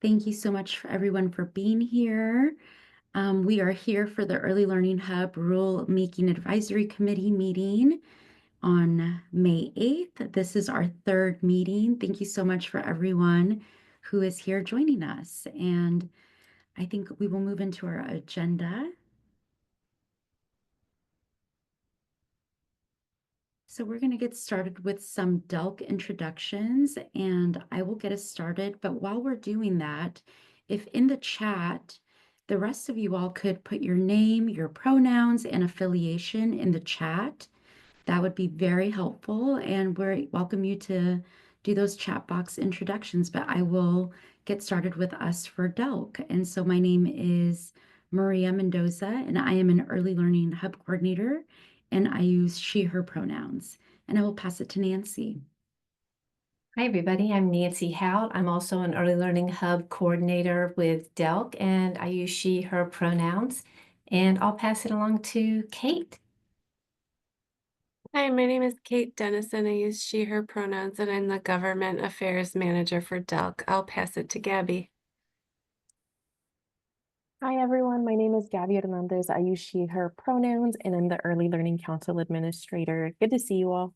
Thank you so much for everyone for being here. We are here for the Early Learning Hub Rulemaking Advisory Committee meeting on May 8th. This is our third meeting. Thank you so much for everyone who is here joining us. And I think we will move into our agenda. So we're going to get started with some DELC introductions, and I will get us started. But while we're doing that, if in the chat, the rest of you all could put your name, your pronouns, and affiliation in the chat, that would be very helpful. And we welcome you to do those chat box introductions. But I will get started with us for DELC. And so my name is Maria Mendoza, and I am an Early Learning Hub Coordinator, and I use she, her pronouns. And I will pass it to Nancy. Hi, everybody. I'm Nancy Hout. I'm also an Early Learning Hub Coordinator with DELC, and I use she, her pronouns. And I'll pass it along to Kate. Hi, my name is Kate Dennison. I use she, her pronouns, and I'm the Government Affairs Manager for DELC. I'll pass it to Gabby. Hi, everyone. My name is Gabby Hernandez. I use she, her pronouns, and I'm the Early Learning Council Administrator. Good to see you all.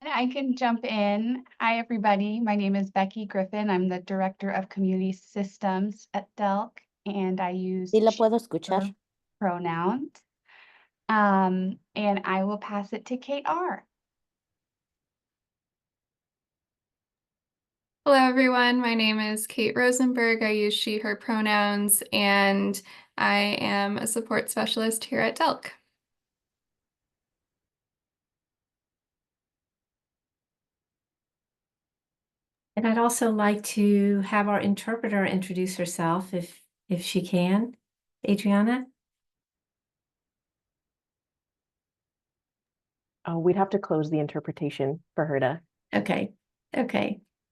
I can jump in. Hi, everybody. My name is Becky Griffin. I'm the Director of Community Systems at DELC, and I use Sí la she, puedo her escuchar. pronouns. And I will pass it to Kate R. Hello, everyone. My name is Kate Rosenberg. I use she, her pronouns, and I am a support specialist here at DELC. And I'd also like to have our interpreter introduce herself if she can. Adriana? We'd have to close the interpretation for her to. Okay.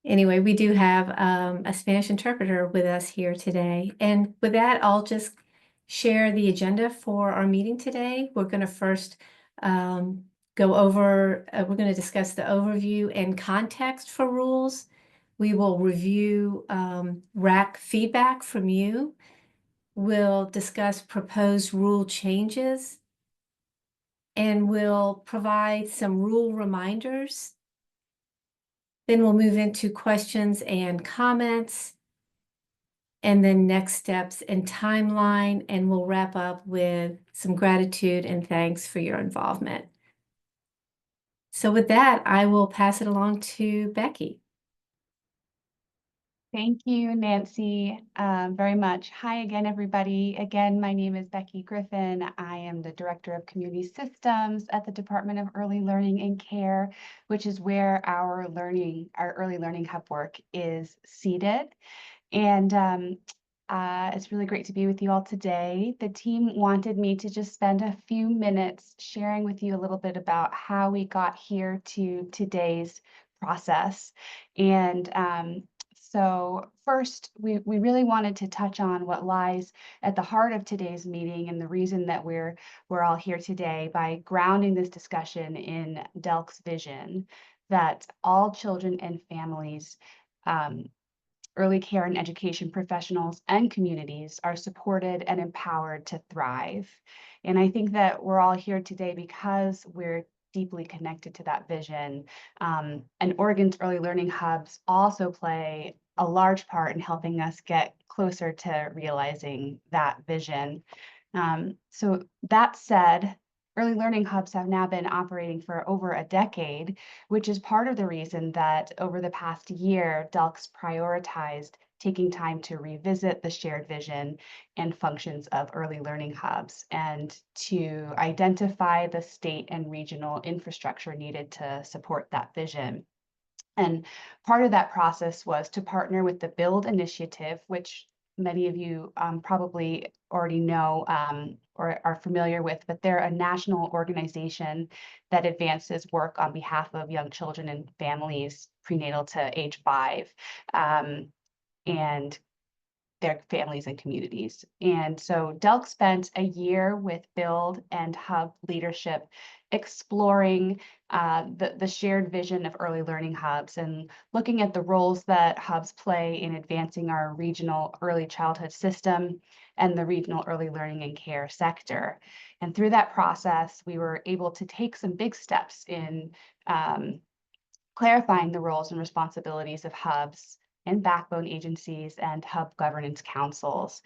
Anyway, we do have a Spanish interpreter with us here today. And with that, I'll just share the agenda for our meeting today. We're going to first go over, we're going to discuss the overview and context for rules. We will review RAC feedback from you. We'll discuss proposed rule changes. And we'll provide some rule reminders. Then we'll move into questions and comments, and then next steps and timeline, and we'll wrap up with some gratitude and thanks for your involvement. So with that, I will pass it along to Becky. Thank you, Nancy, very much. Hi again, everybody. Again, my name is Becky Griffin. I am the Director of Community Systems at the Department of Early Learning and Care, which is where our Early Learning Hub work is seated. And it's really great to be with you all today. The team wanted me to just spend a few minutes sharing with you a little bit about how we got here to today's process. And so first, we really wanted to touch on what lies at the heart of today's meeting and the reason that we're all here today by grounding this discussion in DELC's vision that all children and families, early care and education professionals and communities are supported and empowered to thrive. And I think that we're all here today because we're deeply connected to that vision. And Oregon's early learning hubs also play a large part in helping us get closer to realizing that vision. So that said, early learning hubs have now been operating for over a decade, which is part of the reason that over the past year, DELC's prioritized taking time to revisit the shared vision and functions of early learning hubs and to identify the state and regional infrastructure needed to support that vision. And part of that process was to partner with the BUILD initiative, which many of you probably already know or are familiar with, but they're a national organization that advances work on behalf of young children and families prenatal to age 5. And their families and communities. And so DELC spent a year with Build and Hub leadership exploring the shared vision of early learning hubs and looking at the roles that hubs play in advancing our regional early childhood system and the regional early learning and care sector. And through that process, we were able to take some big steps in clarifying the roles and responsibilities of hubs and backbone agencies and hub governance councils.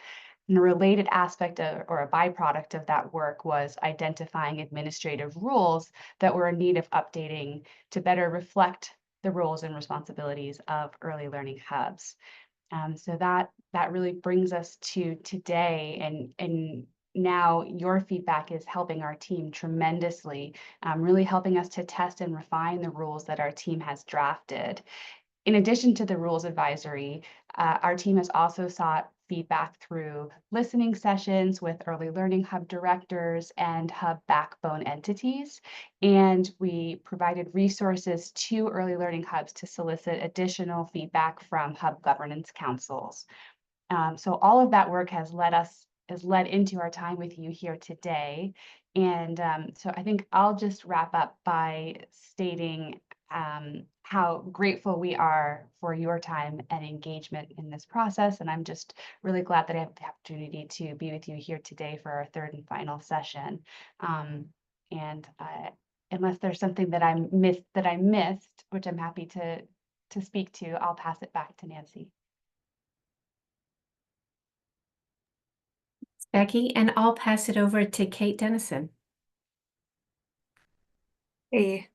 And a related aspect of, or a byproduct of that work was identifying administrative rules that were in need of updating to better reflect the roles and responsibilities of early learning hubs. So that really brings us to today, and now your feedback is helping our team tremendously, really helping us to test and refine the rules that our team has drafted. In addition to the rules advisory, our team has also sought feedback through listening sessions with early learning hub directors and hub backbone entities. And we provided resources to early learning hubs to solicit additional feedback from hub governance councils. So all of that work has led into our time with you here today. And so I think I'll just wrap up by stating how grateful we are for your time and engagement in this process. And I'm just really glad that I have the opportunity to be with you here today for our third and final session. And unless there's something that I missed, which I'm happy to speak to, I'll pass it back to Nancy. Becky, and I'll pass it over to Kate Dennison. Hey,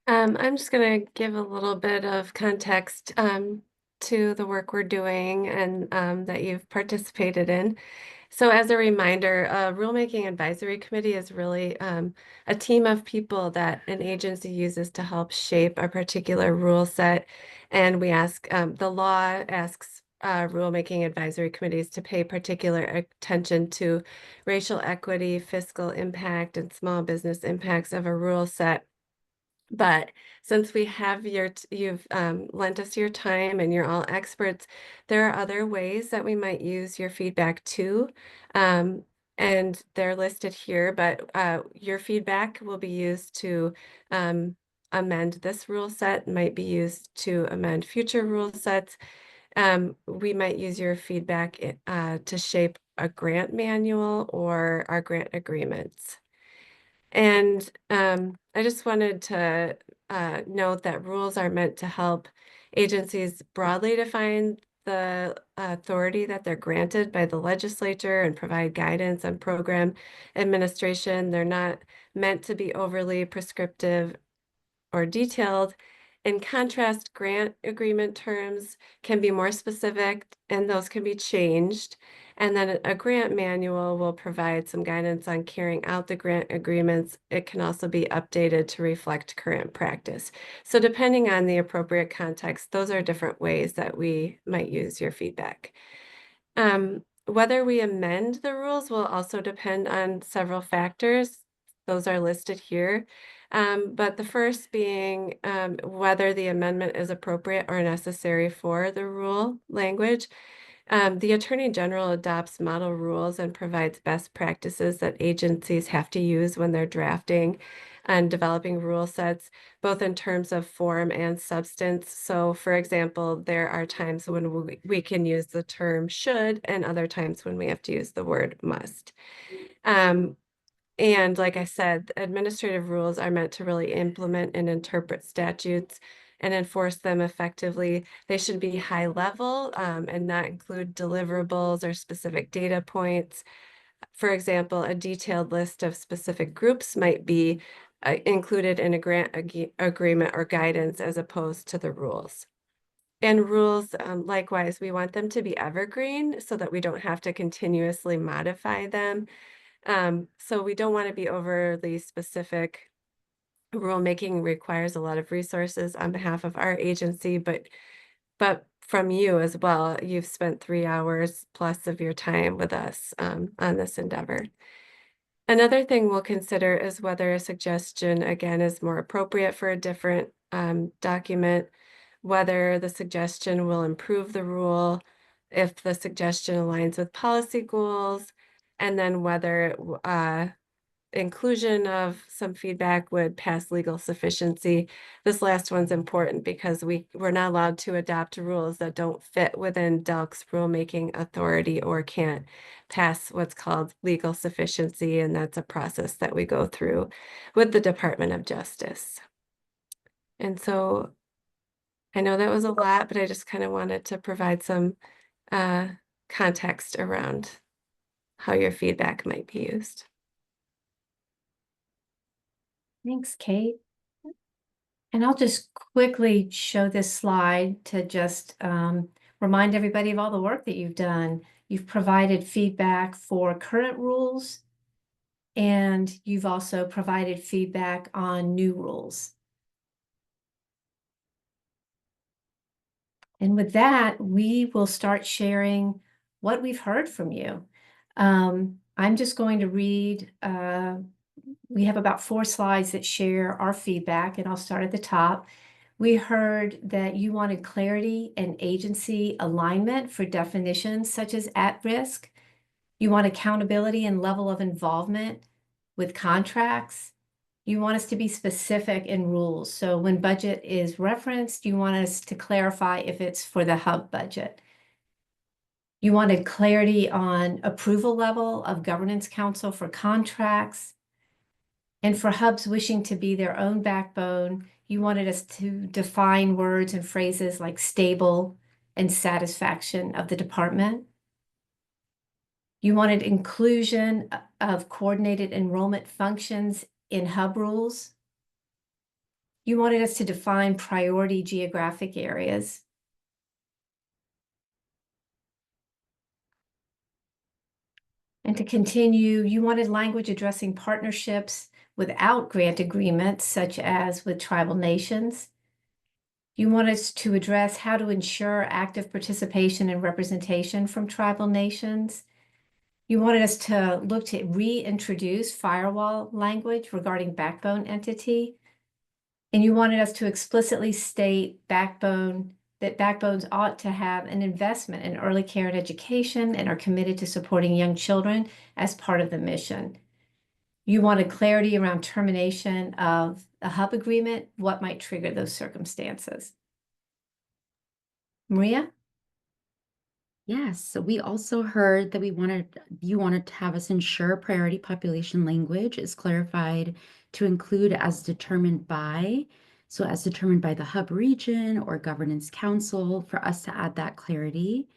I'm just going to give a little bit of context to the work we're doing and that you've participated in. So as a reminder, a Rulemaking Advisory Committee is really a team of people that an agency uses to help shape a particular rule set. And we ask, the law asks Rulemaking Advisory Committees to pay particular attention to racial equity, fiscal impact, and small business impacts of a rule set. But since we have you've lent us your time and you're all experts, there are other ways that we might use your feedback too. And they're listed here, but your feedback will be used to amend this rule set, might be used to amend future rule sets. We might use your feedback to shape a grant manual or our grant agreements. And I just wanted to note that rules are meant to help agencies broadly define the authority that they're granted by the legislature and provide guidance on program administration. They're not meant to be overly prescriptive or detailed. In contrast, grant agreement terms can be more specific and those can be changed. And then a grant manual will provide some guidance on carrying out the grant agreements. It can also be updated to reflect current practice. So depending on the appropriate context, those are different ways that we might use your feedback. Whether we amend the rules will also depend on several factors. Those are listed here. But the first being whether the amendment is appropriate or necessary for the rule language. The Attorney General adopts model rules and provides best practices that agencies have to use when they're drafting and developing rule sets, both in terms of form and substance. So, for example, there are times when we can use the term should and other times when we have to use the word must. And like I said, administrative rules are meant to really implement and interpret statutes and enforce them effectively. They should be high level and not include deliverables or specific data points. For example, a detailed list of specific groups might be included in a grant agreement or guidance as opposed to the rules. And rules, likewise, we want them to be evergreen so that we don't have to continuously modify them. So we don't want to be overly specific. Rulemaking requires a lot of resources on behalf of our agency, but from you as well. You've spent 3 hours plus of your time with us on this endeavor. Another thing we'll consider is whether a suggestion, again, is more appropriate for a different document, whether the suggestion will improve the rule, if the suggestion aligns with policy goals, and then whether inclusion of some feedback would pass legal sufficiency. This last one's important because we're not allowed to adopt rules that don't fit within DELC's rulemaking authority or can't pass what's called legal sufficiency, and that's a process that we go through with the Department of Justice. And so I know that was a lot, but I just kind of wanted to provide some context around how your feedback might be used. Thanks, Kate. And I'll just quickly show this slide to just remind everybody of all the work that you've done. You've provided feedback for current rules, and you've also provided feedback on new rules. And with that, we will start sharing what we've heard from you. I'm just going to read, we have about 4 slides that share our feedback, and I'll start at the top. We heard that you wanted clarity and agency alignment for definitions such as at risk. You want accountability and level of involvement with contracts. You want us to be specific in rules. So when budget is referenced, you want us to clarify if it's for the hub budget. You wanted clarity on approval level of governance council for contracts. And for hubs wishing to be their own backbone, you wanted us to define words and phrases like stable and satisfaction of the department. You wanted inclusion of coordinated enrollment functions in hub rules. You wanted us to define priority geographic areas. And to continue, you wanted language addressing partnerships without grant agreements, such as with tribal nations. You want us to address how to ensure active participation and representation from tribal nations. You wanted us to look to reintroduce firewall language regarding backbone entity. And you wanted us to explicitly state that backbones ought to have an investment in early care and education and are committed to supporting young children as part of the mission. You wanted clarity around termination of a hub agreement, what might trigger those circumstances. Maria? Yes, so we also heard that you wanted to have us ensure priority population language is clarified to include as determined by, so as determined by the hub region or governance council, for us to add that clarity.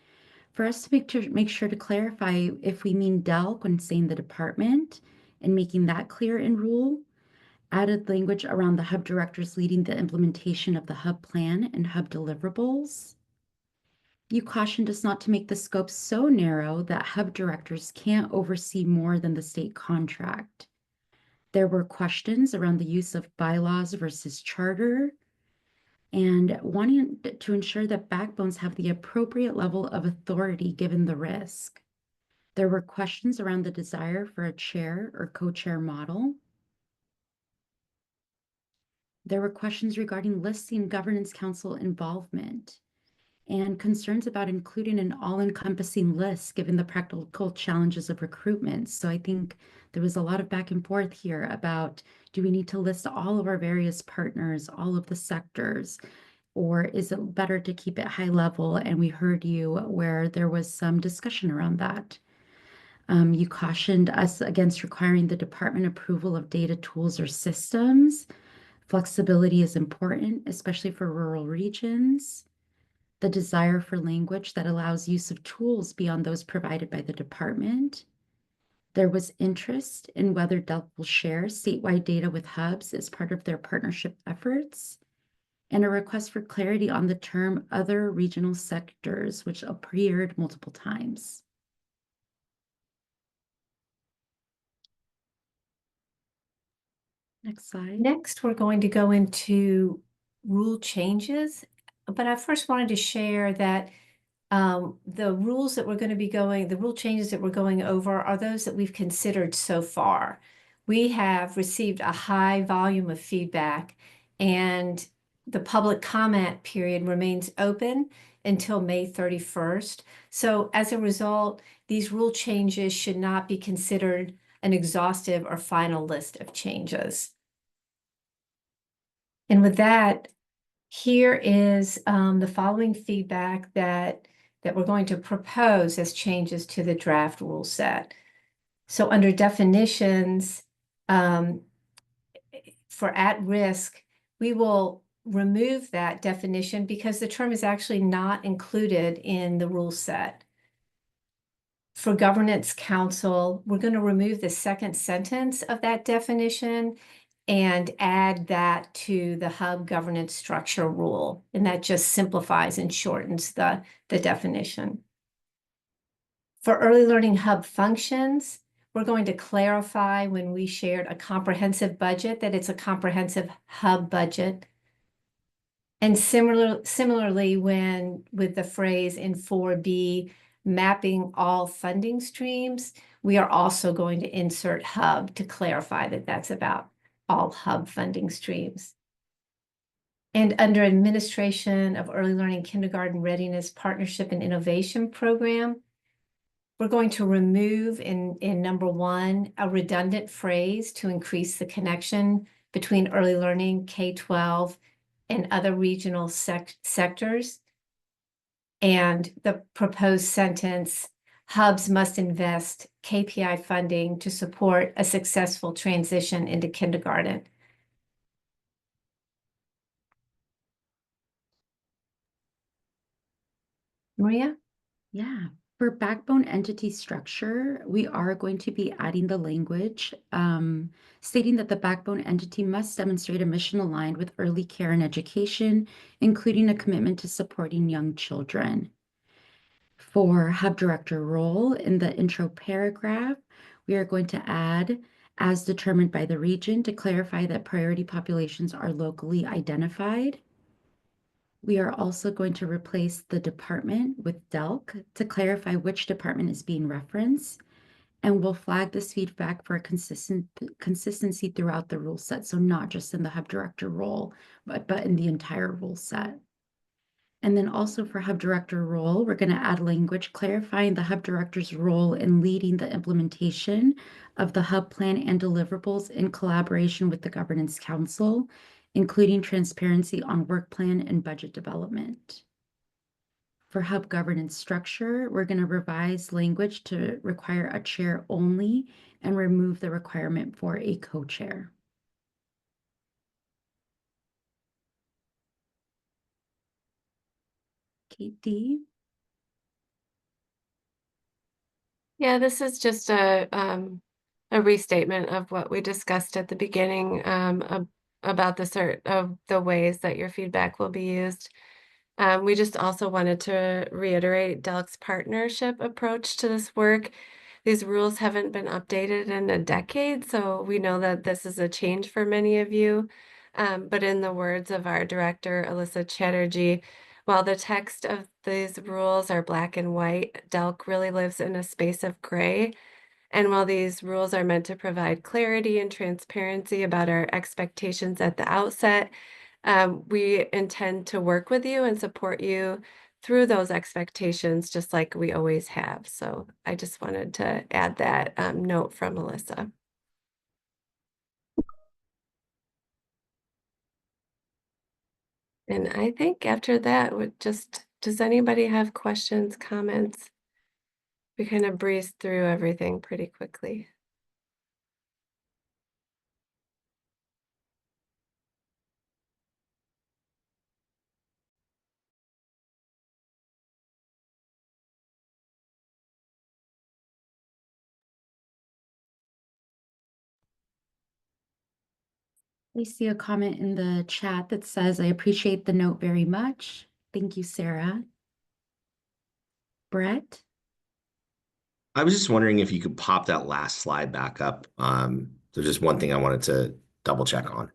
For us to make sure to clarify if we mean DELC when saying the department and making that clear in rule. Added language around the hub directors leading the implementation of the hub plan and hub deliverables. You cautioned us not to make the scope so narrow that hub directors can't oversee more than the state contract. There were questions around the use of bylaws versus charter, and wanting to ensure that backbones have the appropriate level of authority given the risk. There were questions around the desire for a chair or co-chair model. There were questions regarding listing governance council involvement and concerns about including an all-encompassing list given the practical challenges of recruitment. So I think there was a lot of back and forth here about, do we need to list all of our various partners, all of the sectors, or is it better to keep it high level? And we heard you where there was some discussion around that. You cautioned us against requiring the department approval of data tools or systems. Flexibility is important, especially for rural regions. The desire for language that allows use of tools beyond those provided by the department. There was interest in whether DELC will share statewide data with hubs as part of their partnership efforts, and a request for clarity on the term other regional sectors, which appeared multiple times. Next slide. Next, we're going to go into rule changes, but I first wanted to share that the rule changes that we're going over are those that we've considered so far. We have received a high volume of feedback, and the public comment period remains open, until May 31st. So as a result, these rule changes should not be considered an exhaustive or final list of changes. And with that, here is the following feedback that we're going to propose as changes to the draft rule set. So under definitions, for at risk, we will remove that definition because the term is actually not included in the rule set. For governance council, we're going to remove the second sentence of that definition and add that to the hub governance structure rule. And that just simplifies and shortens the definition. For early learning hub functions, we're going to clarify when we shared a comprehensive budget that it's a comprehensive hub budget. And similarly, when with the phrase in 4B, mapping all funding streams, we are also going to insert hub to clarify that that's about all hub funding streams. And under administration of early learning kindergarten readiness partnership and innovation program, we're going to remove in number 1 a redundant phrase to increase the connection between early learning, K-12, and other regional sectors. And the proposed sentence, hubs must invest KPI funding to support a successful transition into kindergarten. Maria? Yeah. For backbone entity structure, we are going to be adding the language stating that the backbone entity must demonstrate a mission aligned with early care and education, including a commitment to supporting young children. For hub director role, in the intro paragraph, we are going to add as determined by the region to clarify that priority populations are locally identified. We are also going to replace the department with DELC to clarify which department is being referenced. And we'll flag this feedback for consistency throughout the rule set. So not just in the hub director role, but in the entire rule set. And then also for hub director role, we're going to add language clarifying the hub director's role in leading the implementation of the hub plan and deliverables in collaboration with the governance council, including transparency on work plan and budget development. For hub governance structure, we're going to revise language to require a chair only and remove the requirement for a co-chair. Katie? Yeah, this is just a restatement of what we discussed at the beginning about the ways that your feedback will be used. We just also wanted to reiterate DELC's partnership approach to this work. These rules haven't been updated in a decade, so we know that this is a change for many of you. But in the words of our director, Alyssa Chatterjee, while the text of these rules are black and white, DELC really lives in a space of gray. And while these rules are meant to provide clarity and transparency about our expectations at the outset, we intend to work with you and support you through those expectations, just like we always have. So I just wanted to add that note from Melissa. And I think after that, does anybody have questions, comments? We kind of breezed through everything pretty quickly. I see a comment in the chat that says, I appreciate the note very much. Thank you, Sarah. Brett? I was just wondering if you could pop that last slide back up. There's just one thing I wanted to double check on.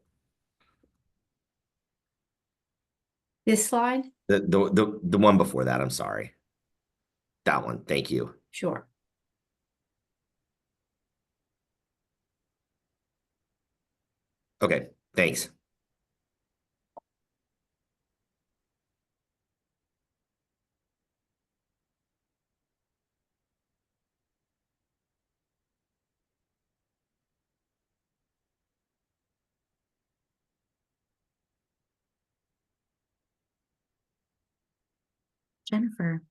This slide? The one before that, I'm sorry. That one, thank you. Sure. Okay, thanks. Jennifer.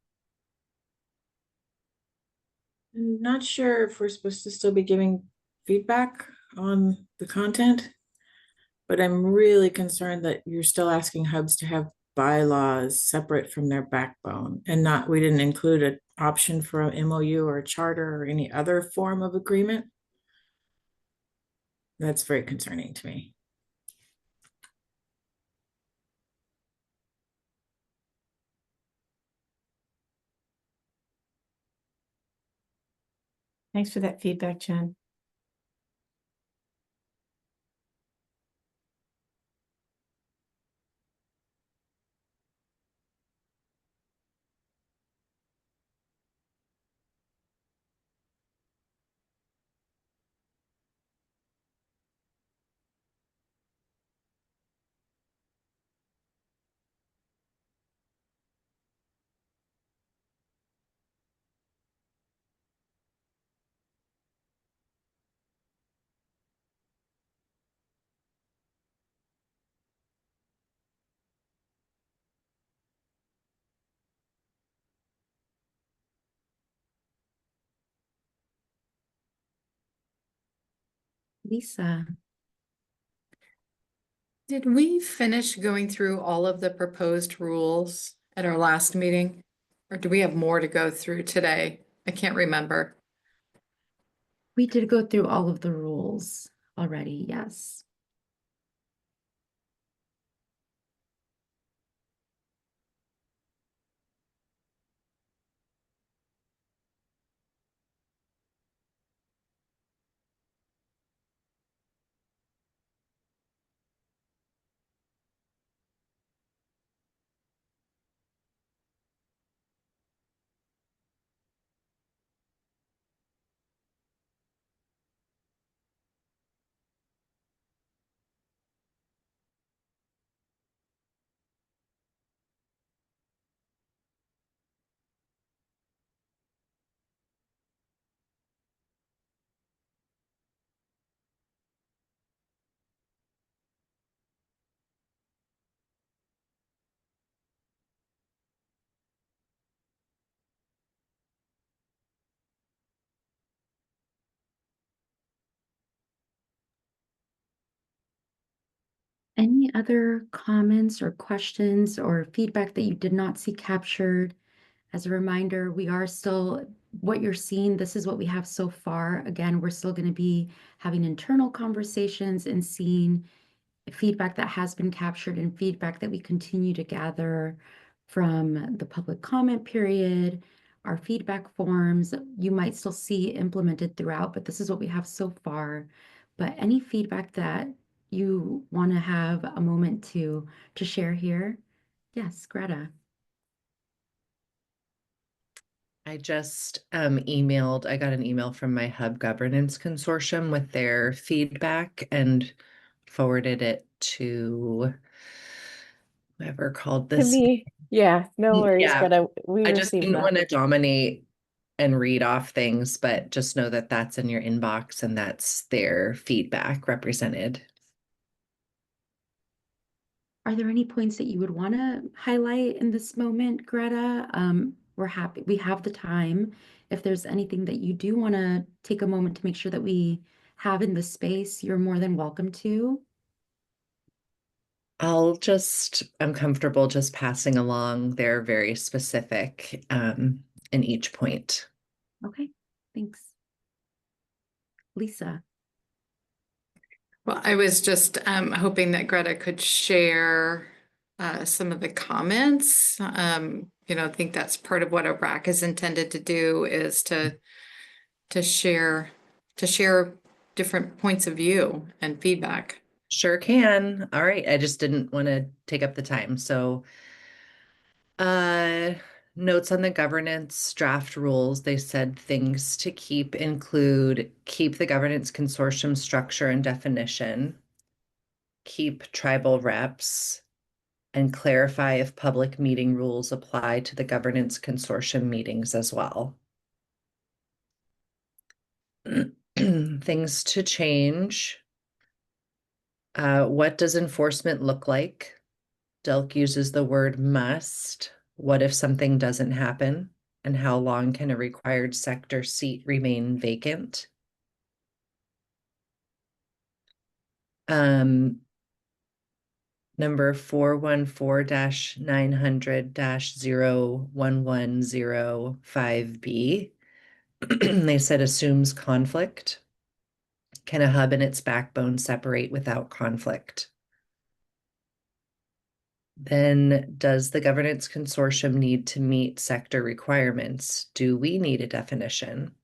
I'm not sure if we're supposed to still be giving feedback on the content, but I'm really concerned that you're still asking hubs to have bylaws separate from their backbone and not, we didn't include an option for an MOU or a charter or any other form of agreement. That's very concerning to me. Thanks for that feedback, Jen. Lisa. Did we finish going through all of the proposed rules at our last meeting? Or do we have more to go through today? I can't remember. We did go through all of the rules already, yes. Any other comments or questions or feedback that you did not see captured? As a reminder, we are still, what you're seeing, this is what we have so far. Again, we're still going to be having internal conversations and seeing feedback that has been captured and feedback that we continue to gather from the public comment period, our feedback forms. You might still see implemented throughout, but this is what we have so far. But any feedback that you want to have a moment to share here? Yes, Greta. I just emailed, I got an email from my Hub Governance Consortium with their feedback and forwarded it to whoever called To this. me, yeah, no worries, Yeah, Greta. We I just received didn't that. want to dominate and read off things, but just know that that's in your inbox and that's their feedback represented. Are there any points that you would want to highlight in this moment, Greta? We're happy, we have the time. If there's anything that you do want to take a moment to make sure that we have in the space, you're more than welcome to. I'm comfortable just passing along their very specific in each point. Okay, thanks. Lisa. Well, I was just hoping that Greta could share some of the comments. I think that's part of what a RAC is intended to do is to share different points of view and feedback. Sure can. All right. I just didn't want to take up the time. So, notes on the governance draft rules. They said things to include keep the governance consortium structure and definition, keep tribal reps, and clarify if public meeting rules apply to the governance consortium meetings as well. Things to change. What does enforcement look like? Delk uses the word must. What if something doesn't happen? And how long can a required sector seat remain vacant? Number 414-900-01105B. They said assumes conflict. Can a hub and its backbone separate without conflict? Then does the governance consortium need to meet sector requirements? Do we need a definition?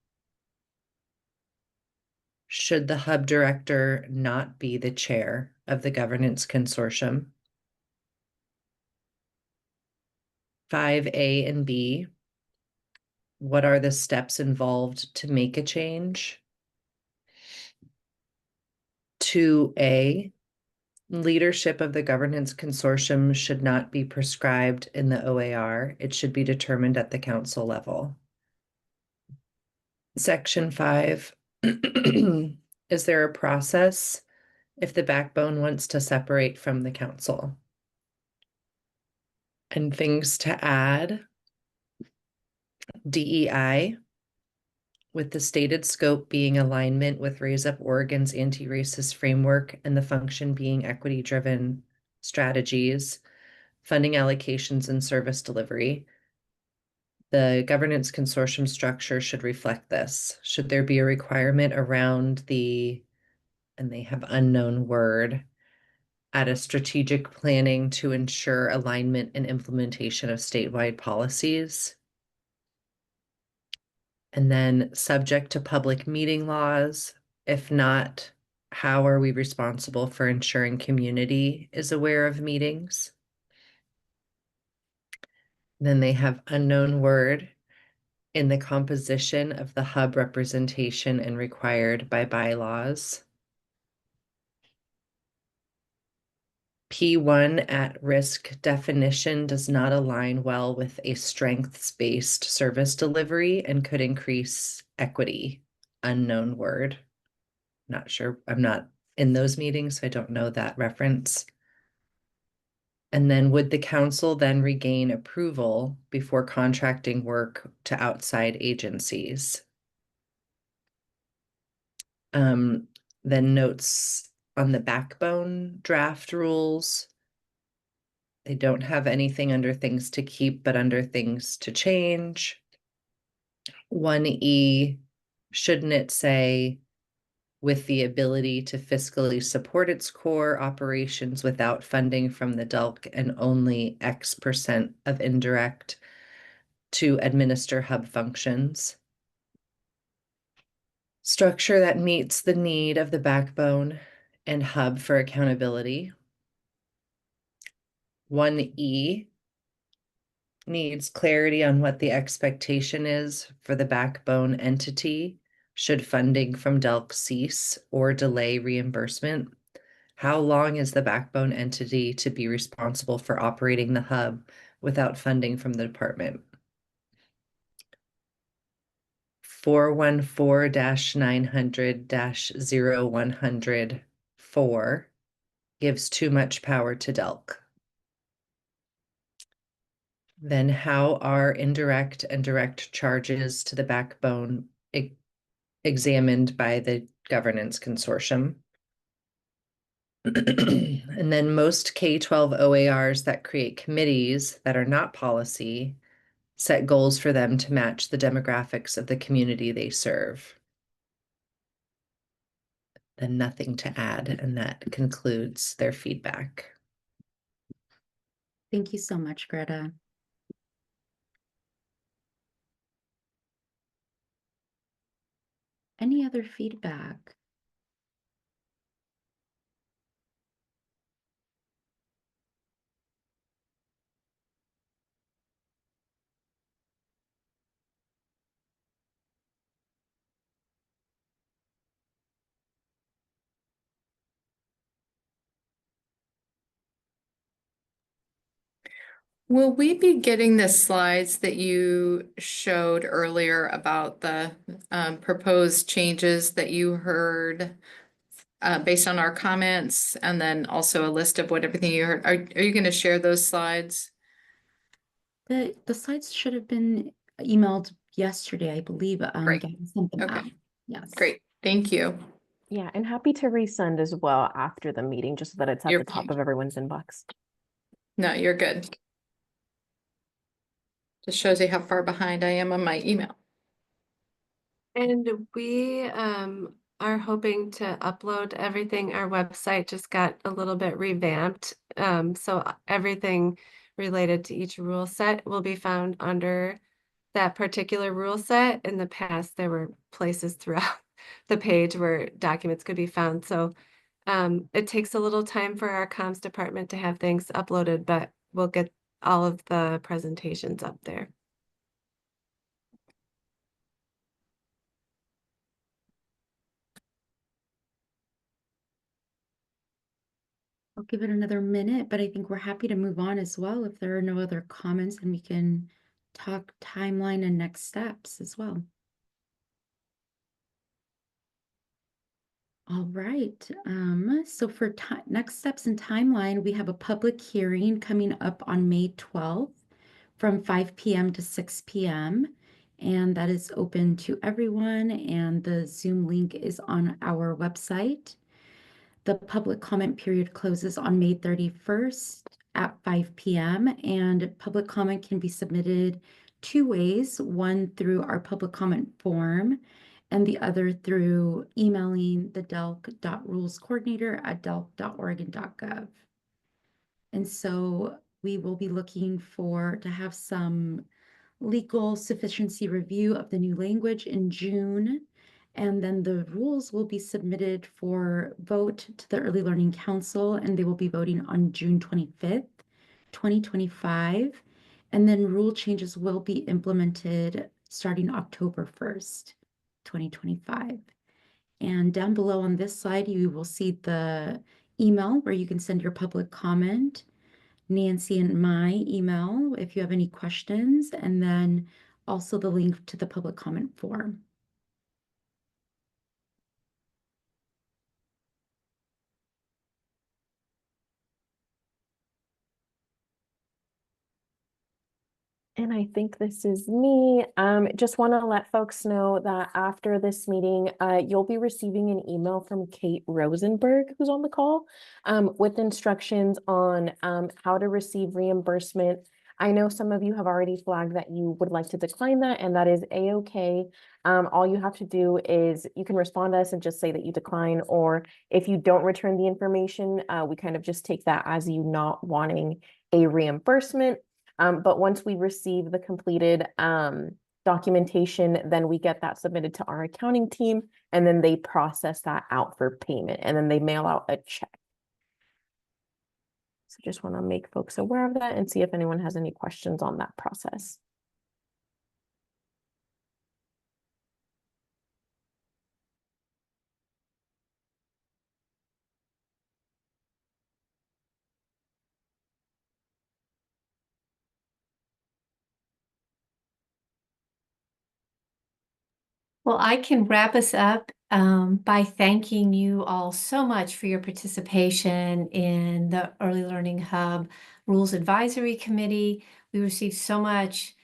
Should the hub director not be the chair of the governance consortium? 5A and B. What are the steps involved to make a change? 2A. Leadership of the governance consortium should not be prescribed in the OAR. It should be determined at the council level. Section 5. Is there a process if the backbone wants to separate from the council? And things to add. DEI, with the stated scope being alignment with Raise Up Oregon's anti-racist framework and the function being equity-driven strategies, funding allocations, and service delivery. The governance consortium structure should reflect this. Should there be a requirement around and they have unknown word, at a strategic planning to ensure alignment and implementation of statewide policies? And then subject to public meeting laws. If not, how are we responsible for ensuring community is aware of meetings? Then they have unknown word in the composition of the hub representation and required by bylaws. P1 at risk definition does not align well with a strengths-based service delivery and could increase equity. Unknown word. Not sure. I'm not in those meetings, so I don't know that reference. And then would the council then regain approval before contracting work to outside agencies? Then notes on the backbone draft rules. They don't have anything under things to keep, but under things to change. 1E, shouldn't it say with the ability to fiscally support its core operations without funding from the DULC and only X% of indirect to administer hub functions? Structure that meets the need of the backbone and hub for accountability. 1E needs clarity on what the expectation is for the backbone entity should funding from DELC cease or delay reimbursement. How long is the backbone entity to be responsible for operating the hub without funding from the department? 414-900-0104 gives too much power to DELC. Then how are indirect and direct charges to the backbone examined by the governance consortium? And then most K-12 OARs that create committees that are not policy set goals for them to match the demographics of the community they serve. Then nothing to add, and that concludes their feedback. Thank you so much, Greta. Any other feedback? Will we be getting the slides that you showed earlier about the proposed changes that you heard based on our comments, and then also a list of what everything you heard? Are you going to share those slides? The slides should have been emailed yesterday, I believe. Great. Gavin sent them Okay. out. Yes. Great. Thank you. Yeah, and happy to resend as well after the meeting, just so that it's at You're the top fine. of everyone's inbox. No, you're good. Just shows you how far behind I am on my email. And we are hoping to upload everything. Our website just got a little bit revamped. So everything related to each rule set will be found under that particular rule set. In the past, there were places throughout the page where documents could be found. So it takes a little time for our comms department to have things uploaded, but we'll get all of the presentations up there. I'll give it another minute, but I think we're happy to move on as well. If there are no other comments, and we can talk timeline and next steps as well. All right, so for next steps and timeline, we have a public hearing coming up on May 12th from 5 p.m. to 6 p.m. And that is open to everyone, and the Zoom link is on our website. The public comment period closes on May 31st at 5 p.m. and public comment can be submitted two ways, one through our public comment form and the other through emailing the delc.rulescoordinator@delc.oregon.gov. And so we will be looking to have some legal sufficiency review of the new language in June. And then the rules will be submitted for vote to the Early Learning Council, and they will be voting on June 25th, 2025. And then rule changes will be implemented starting October 1st, 2025. And down below on this slide, you will see the email where you can send your public comment. Nancy and my email if you have any questions, and then also the link to the public comment form. And I think this is me. Just want to let folks know that after this meeting, you'll be receiving an email from Kate Rosenberg, who's on the call, with instructions on how to receive reimbursement. I know some of you have already flagged that you would like to decline that, and that is a-okay. All you have to do is you can respond to us and just say that you decline, or if you don't return the information, we kind of just take that as you not wanting a reimbursement. But once we receive the completed documentation, then we get that submitted to our accounting team, and then they process that out for payment, and then they mail out a check. So just want to make folks aware of that and see if anyone has any questions on that process. Well, I can wrap us up by thanking you all so much for your participation in the Early Learning Hub Rules Advisory Committee. We received so much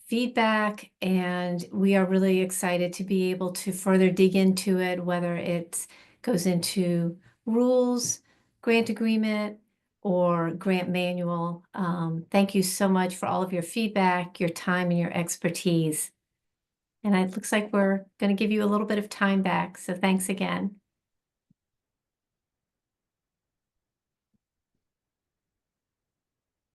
feedback, and we are really excited to be able to further dig into it, whether it goes into rules, grant agreement, or grant manual. Thank you so much for all of your feedback, your time, and your expertise. And it looks like we're going to give you a little bit of time back, so thanks again.